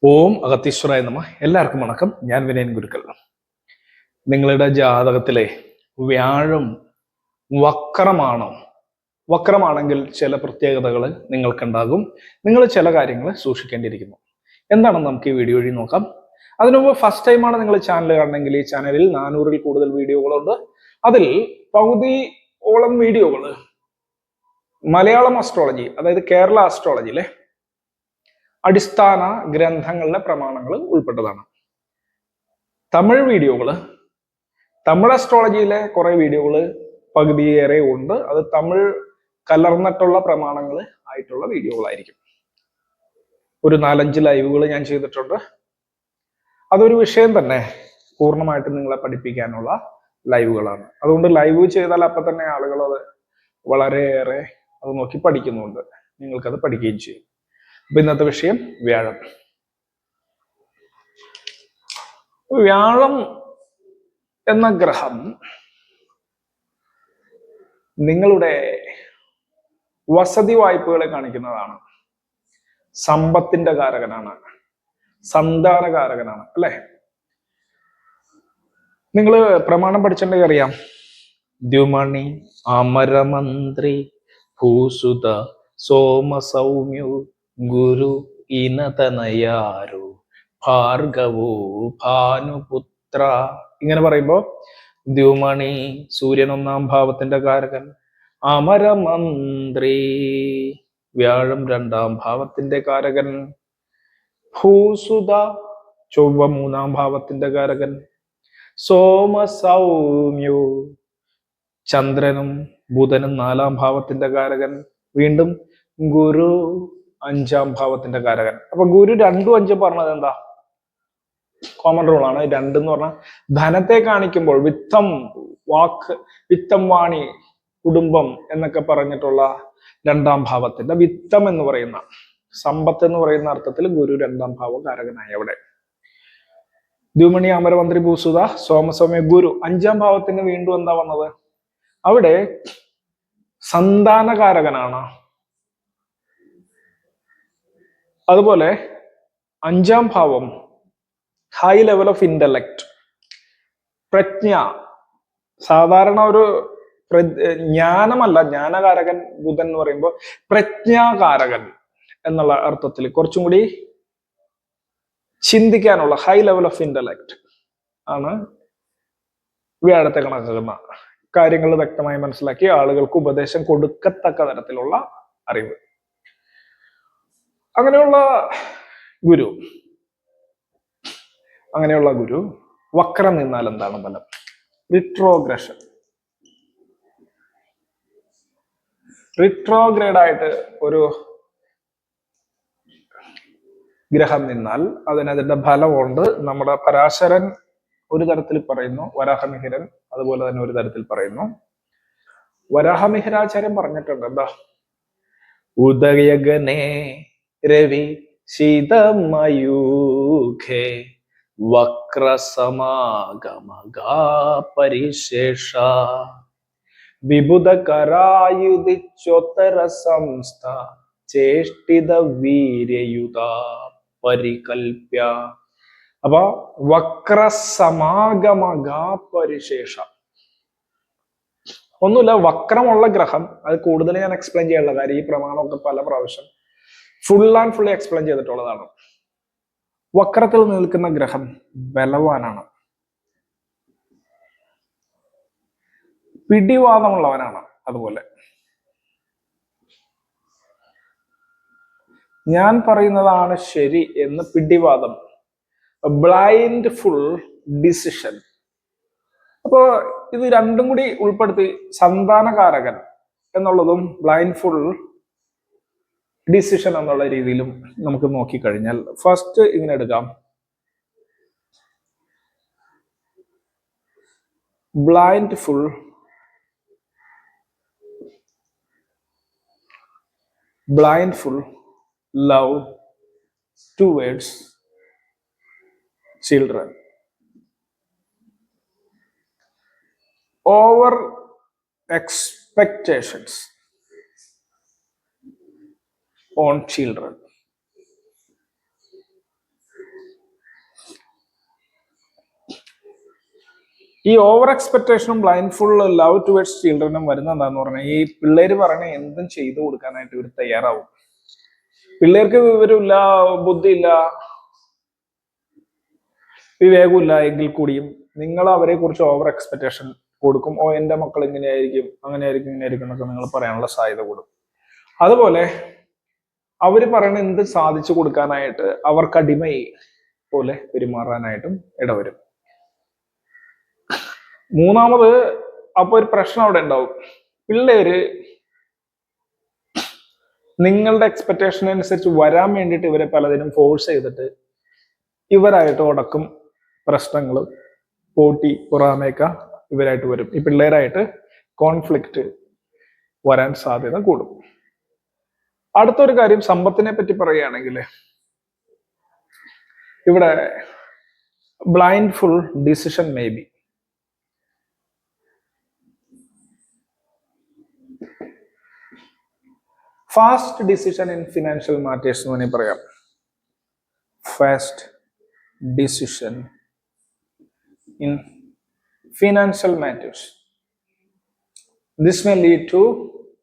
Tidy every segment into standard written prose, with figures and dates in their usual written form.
ഓം അഗത്തീശ്വരായ നമഃ. എല്ലാവർക്കും വണക്കം. ഞാൻ വിനയൻ ഗുരുക്കൾ. നിങ്ങളുടെ ജാതകത്തിലെ വ്യാഴം വക്രമാണോ? വക്രമാണെങ്കിൽ ചില പ്രത്യേകതകൾ നിങ്ങൾക്കുണ്ടാകും. നിങ്ങൾ ചില കാര്യങ്ങൾ സൂക്ഷിക്കേണ്ടിയിരിക്കുന്നു. എന്താണെന്ന് നമുക്ക് ഈ വീഡിയോ വഴി നോക്കാം. അതിനുമുമ്പ് ഫസ്റ്റ് ടൈമാണ് നിങ്ങൾ ചാനൽ കാണണമെങ്കിൽ ഈ ചാനലിൽ 400-ൽ കൂടുതൽ വീഡിയോകളുണ്ട്. അതിൽ പകുതിയോളം വീഡിയോകൾ മലയാളം അസ്ട്രോളജി, അതായത് കേരള അസ്ട്രോളജിയിലെ അടിസ്ഥാന ഗ്രന്ഥങ്ങളിലെ പ്രമാണങ്ങൾ ഉൾപ്പെട്ടതാണ്. തമിഴ് വീഡിയോകൾ, തമിഴ് അസ്ട്രോളജിയിലെ കുറെ വീഡിയോകൾ പകുതിയേറെ ഉണ്ട്. അത് തമിഴ് കലർന്നിട്ടുള്ള പ്രമാണങ്ങൾ ആയിട്ടുള്ള വീഡിയോകളായിരിക്കും. ഒരു 4-5 ലൈവുകൾ ഞാൻ ചെയ്തിട്ടുണ്ട്. അതൊരു വിഷയം തന്നെ പൂർണ്ണമായിട്ട് നിങ്ങളെ പഠിപ്പിക്കാനുള്ള ലൈവുകളാണ്. അതുകൊണ്ട് ലൈവ് ചെയ്താൽ അപ്പം തന്നെ ആളുകൾ അത് വളരെയേറെ അത് നോക്കി പഠിക്കുന്നുണ്ട്. നിങ്ങൾക്കത് പഠിക്കുകയും ചെയ്യും. അപ്പൊ ഇന്നത്തെ വിഷയം വ്യാഴം. വ്യാഴം എന്ന ഗ്രഹം നിങ്ങളുടെ വസതി വായ്പകളെ കാണിക്കുന്നതാണ്. സമ്പത്തിന്റെ കാരകനാണ്, സന്താനകാരകനാണ്, അല്ലെ? നിങ്ങൾ പ്രമാണം പഠിച്ചിട്ടുണ്ടെങ്കിൽ അറിയാം. ദ്യുമണി അമരമന്ത്രി ഭൂസുത സോമസൗമ്യു ഗുരു ഇനതനയാരു ഭാർഗവോ ഭാനുപുത്ര. ഇങ്ങനെ പറയുമ്പോ ദ്യുമണി സൂര്യൻ 1-ാം ഭാവത്തിന്റെ കാരകൻ, അമരമന്ത്രി വ്യാഴം 2-ാം ഭാവത്തിന്റെ കാരകൻ, ഭൂസുത ചൊവ്വ 3-ാം ഭാവത്തിന്റെ കാരകൻ, സോമസൗമ്യു ചന്ദ്രനും ബുധനും 4-ാം ഭാവത്തിന്റെ കാരകൻ, വീണ്ടും ഗുരു 5-ാം ഭാവത്തിന്റെ കാരകൻ. അപ്പൊ ഗുരു 2ഉം 5ഉം പറഞ്ഞത് എന്താ? കോമൺ റൂൾ ആണ്. 2 എന്ന് പറഞ്ഞാൽ ധനത്തെ കാണിക്കുമ്പോൾ വിത്തം, വാക്ക്, വിത്തം, വാണി, കുടുംബം എന്നൊക്കെ പറഞ്ഞിട്ടുള്ള 2-ാം ഭാവത്തിന്റെ വിത്തം എന്ന് പറയുന്ന സമ്പത്ത് എന്ന് പറയുന്ന അർത്ഥത്തിൽ ഗുരു 2-ാം ഭാവം കാരകനായി. അവിടെ ദ്യുമണി അമരമന്ത്രി ഭൂസുത സോമസൗമ്യ ഗുരു 5-ാം ഭാവത്തിന് വീണ്ടും എന്താ വന്നത്? അവിടെ സന്താനകാരകനാണ്. അതുപോലെ 5-ാം ഭാവം ഹൈ ലെവൽ ഓഫ് ഇന്റലക്ട്, പ്രജ്ഞ. സാധാരണ ഒരു ജ്ഞാനമല്ല, ജ്ഞാനകാരകൻ ബുധൻ എന്ന് പറയുമ്പോൾ പ്രജ്ഞാകാരകൻ എന്നുള്ള അർത്ഥത്തിൽ കുറച്ചും കൂടി ചിന്തിക്കാനുള്ള ഹൈ ലെവൽ ഓഫ് ഇന്റലക്ട് ആണ് വ്യാഴത്തെ കണക്കാക്കുന്ന. കാര്യങ്ങൾ വ്യക്തമായി മനസ്സിലാക്കി ആളുകൾക്ക് ഉപദേശം കൊടുക്കത്തക്ക തരത്തിലുള്ള അറിവ്. അങ്ങനെയുള്ള ഗുരു വക്രം നിന്നാൽ എന്താണ് ഫലം? റിട്രോഗ്രഷൻ. റിട്രോഗ്രേഡ് ആയിട്ട് ഒരു ഗ്രഹം നിന്നാൽ അതിന്റെ ഫലമുണ്ട്. നമ്മുടെ പരാശരൻ ഒരു തരത്തിൽ പറയുന്നു, വരാഹമിഹിരൻ അതുപോലെ തന്നെ ഒരു തരത്തിൽ പറയുന്നു. വരാഹമിഹിരാചാര്യൻ പറഞ്ഞിട്ടുണ്ട് എന്താ? ഉദയഗനേ രവി ശീതമയൂഖേ വക്രസമാഗമഗാ പരിശേഷ വിബുധകരായുധിച്ചോത്തര സംസ്ഥ ചേഷ്ടിത വീര്യയുത പരികൽപ്യ. അപ്പൊ വക്രസമാഗമഗാ പരിശേഷ ഒന്നുമില്ല. വക്രമുള്ള ഗ്രഹം, അത് കൂടുതൽ ഞാൻ എക്സ്പ്ലെയിൻ ചെയ്യാനുള്ള കാര്യം ഈ പ്രമാണമൊക്കെ പല പ്രാവശ്യം ഫുൾ ആൻഡ് ഫുള്ളി എക്സ്പ്ലെയിൻ ചെയ്തിട്ടുള്ളതാണ്. വക്രത്തിൽ നിൽക്കുന്ന ഗ്രഹം ബലവാനാണ്, പിടിവാദമുള്ളവനാണ്. അതുപോലെ ഞാൻ പറയുന്നതാണ് ശരി എന്ന് പിടിവാദം, ബ്ലൈൻഡ് ഫുൾ ഡിസിഷൻ. അപ്പോ ഇത് രണ്ടും കൂടി ഉൾപ്പെടുത്തി സന്താനകാരകൻ എന്നുള്ളതും ബ്ലൈൻഡ് ഫുൾ ഡിസിഷൻ എന്നുള്ള രീതിയിലും നമുക്ക് നോക്കിക്കഴിഞ്ഞാൽ ഫസ്റ്റ് ഇങ്ങനെ എടുക്കാം. Blind full love towards children, over expectations on children. ഈ ഓവർ എക്സ്പെക്ടേഷനും ബ്ലൈൻഡ് ഫുൾ ലവ് ടുവേർഡ്സ് ചിൽഡ്രനും വരുന്ന എന്താന്ന് പറഞ്ഞാൽ ഈ പിള്ളേര് പറയണ എന്തും ചെയ്തു കൊടുക്കാനായിട്ട് ഇവർ തയ്യാറാവും. പിള്ളേർക്ക് വിവരമില്ല, ബുദ്ധിയില്ല, വിവേകമില്ല എങ്കിൽ കൂടിയും നിങ്ങൾ അവരെ കുറിച്ച് ഓവർ എക്സ്പെക്ടേഷൻ കൊടുക്കും. ഓ, എന്റെ മക്കൾ ഇങ്ങനെയായിരിക്കും, അങ്ങനെയായിരിക്കും, ഇങ്ങനെയായിരിക്കും എന്നൊക്കെ നിങ്ങൾ പറയാനുള്ള സാധ്യത കൂടും. അതുപോലെ അവര് പറയുന്ന എന്ത് സാധിച്ചു കൊടുക്കാനായിട്ട് അവർക്ക് അടിമയെ പോലെ പെരുമാറാനായിട്ടും ഇടവരും. മൂന്നാമത്, അപ്പൊ ഒരു പ്രശ്നം അവിടെ ഉണ്ടാവും. പിള്ളേര് നിങ്ങളുടെ എക്സ്പെക്ടേഷൻ അനുസരിച്ച് വരാൻ വേണ്ടിയിട്ട് ഇവരെ പലതിനും ഫോഴ്സ് ചെയ്തിട്ട് ഇവരായിട്ട് ഉടക്കും പ്രശ്നങ്ങൾ, പോട്ടി പുറാമേക്ക ഇവരായിട്ട് വരും. ഈ പിള്ളേരായിട്ട് കോൺഫ്ലിക്റ്റ് വരാൻ സാധ്യത കൂടും. അടുത്തൊരു കാര്യം, സമ്പത്തിനെ പറ്റി പറയുകയാണെങ്കിൽ ഇവിടെ blind full decision may be. Fast decision in financial matters എന്ന് വേണമെങ്കിൽ പറയാം. Fast decision in financial matters. This may lead to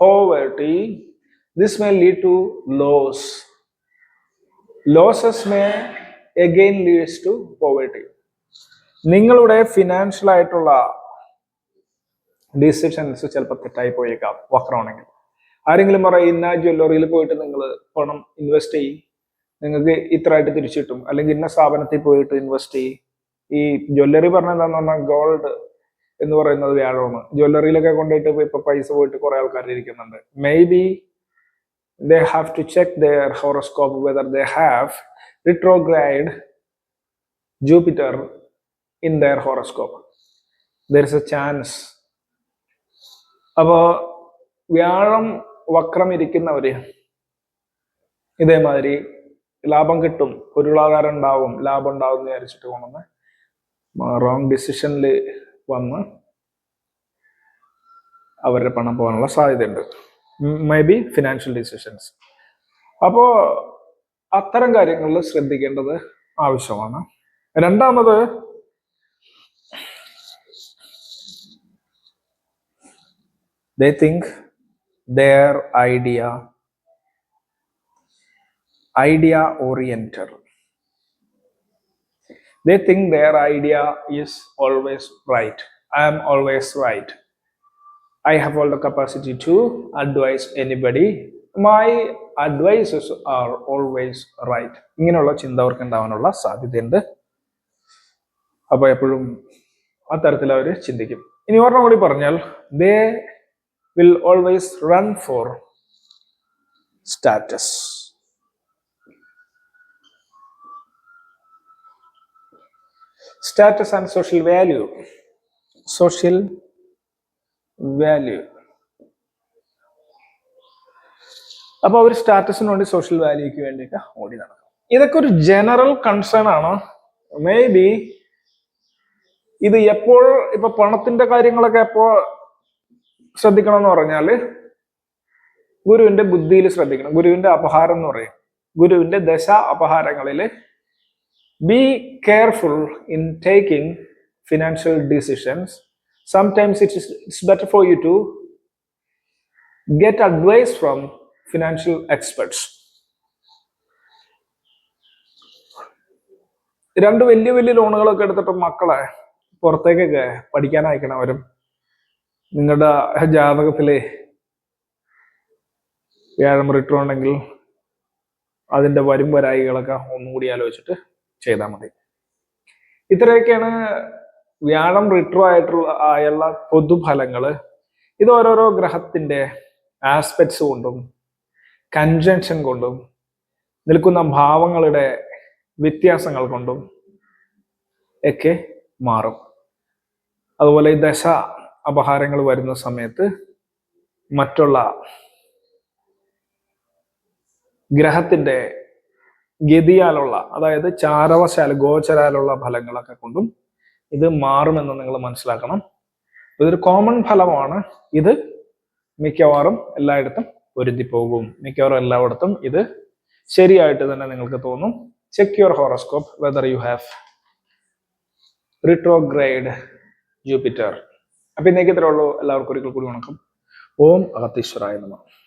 poverty. This may lead to loss. Losses may again leads to poverty. നിങ്ങളുടെ financial ആയിട്ടുള്ള decisions ചിലപ്പോൾ തെറ്റായി പോയേക്കാം വക്രമാണെങ്കിൽ. ആരെങ്കിലും പറയും ഇന്ന ജ്വല്ലറിയിൽ പോയിട്ട് നിങ്ങൾ പണം ഇൻവെസ്റ്റ് ചെയ്യും, നിങ്ങൾക്ക് ഇത്രയായിട്ട് തിരിച്ചു കിട്ടും, അല്ലെങ്കിൽ ഇന്ന സ്ഥാപനത്തിൽ പോയിട്ട് ഇൻവെസ്റ്റ് ചെയ്യും. ഈ ജ്വല്ലറി പറഞ്ഞ എന്താന്ന് പറഞ്ഞാൽ ഗോൾഡ് എന്ന് പറയുന്നത് വ്യാഴമാണ്. ജ്വല്ലറിയിലൊക്കെ കൊണ്ടുപോയിട്ട് ഇപ്പൊ പൈസ പോയിട്ട് കുറെ ആൾക്കാർ ഇരിക്കുന്നുണ്ട്. May be they have to check their horoscope whether they have retrograde Jupiter in their horoscope. There is a chance. അപ്പോ വ്യാഴം വക്രം ഇരിക്കുന്നവര് ഇതേമാതിരി ലാഭം കിട്ടും, പൊരുളാധാരം ഉണ്ടാവും, ലാഭം ഉണ്ടാവും എന്ന് വിചാരിച്ചിട്ട് കൊണ്ടുവന്ന് റോങ് ഡിസിഷനിൽ വന്ന് അവരുടെ പണം പോകാനുള്ള സാധ്യതയുണ്ട്. May be financial decisions. അപ്പോ അത്തരം കാര്യങ്ങളിൽ ശ്രദ്ധിക്കേണ്ടത് ആവശ്യമാണ്. രണ്ടാമത്, they think their idea oriented. They think their idea is always right. I am always right. I have all the capacity to advise anybody. My advices are always right. ഇങ്ങനെയുള്ള ചിന്ത അവർക്ക് ഉണ്ടാവാനുള്ള സാധ്യതയുണ്ട്. അപ്പൊ എപ്പോഴും അത്തരത്തിൽ അവർ ചിന്തിക്കും. ഇനി ഒരെണ്ണം കൂടി പറഞ്ഞാൽ, they will always run for status. Status and social value. Social value. അപ്പൊ അവർ സ്റ്റാറ്റസിന് വേണ്ടി സോഷ്യൽ വാല്യൂക്ക് വേണ്ടിയിട്ട് ഓടി നടക്കും. ഇതൊക്കെ ഒരു ജനറൽ കൺസേൺ ആണ്. മേ ബി ഇത് എപ്പോൾ ഇപ്പൊ പണത്തിന്റെ കാര്യങ്ങളൊക്കെ എപ്പോ ശ്രദ്ധിക്കണം എന്ന് പറഞ്ഞാല് ഗുരുവിന്റെ ബുദ്ധിയിൽ ശ്രദ്ധിക്കണം. ഗുരുവിന്റെ അപഹാരം എന്ന് പറയും. ഗുരുവിന്റെ ദശ അപഹാരങ്ങളില് be careful in taking financial decisions. Sometimes it's better for you to get advice from financial experts. രണ്ട് വലിയ വലിയ ലോണുകളൊക്കെ എടുത്തിട്ട് മക്കളെ പുറത്തേക്കൊക്കെ പഠിക്കാൻ അയക്കണവരും നിങ്ങളുടെ ജാതകത്തിലെ വ്യാഴം റിട്രോ ഉണ്ടെങ്കിൽ അതിന്റെ വരും വരായികളൊക്കെ ഒന്നുകൂടി ആലോചിച്ചിട്ട് ചെയ്താൽ മതി. ഇത്രയൊക്കെയാണ് വ്യാഴം റിട്രോ ആയുള്ള പൊതുഫലങ്ങള്. ഇത് ഓരോരോ ഗ്രഹത്തിന്റെ ആസ്പെക്ട്സ് കൊണ്ടും കൺജങ്ഷൻ കൊണ്ടും നിൽക്കുന്ന ഭാവങ്ങളുടെ വ്യത്യാസങ്ങൾ കൊണ്ടും ഒക്കെ മാറും. അതുപോലെ ഈ ദശ അപഹാരങ്ങൾ വരുന്ന സമയത്ത് മറ്റുള്ള ഗ്രഹത്തിന്റെ ഗതിയാലുള്ള, അതായത് ചാരവശാൽ ഗോചരാലുള്ള ഫലങ്ങളൊക്കെ കൊണ്ടും ഇത് മാറുമെന്ന് നിങ്ങൾ മനസ്സിലാക്കണം. ഇതൊരു കോമൺ ഫലമാണ്. ഇത് മിക്കവാറും എല്ലായിടത്തും പൊരുതി പോകും. മിക്കവാറും എല്ലായിടത്തും ഇത് ശരിയായിട്ട് തന്നെ നിങ്ങൾക്ക് തോന്നും. Check your horoscope whether you have retrograde Jupiter. അപ്പൊ ഇന്നേക്ക് ഇത്രേ ഉള്ളൂ. എല്ലാവർക്കും ഒരിക്കൽ കൂടി വണക്കം. ഓം അഗത്തീശ്വരായ നമഃ.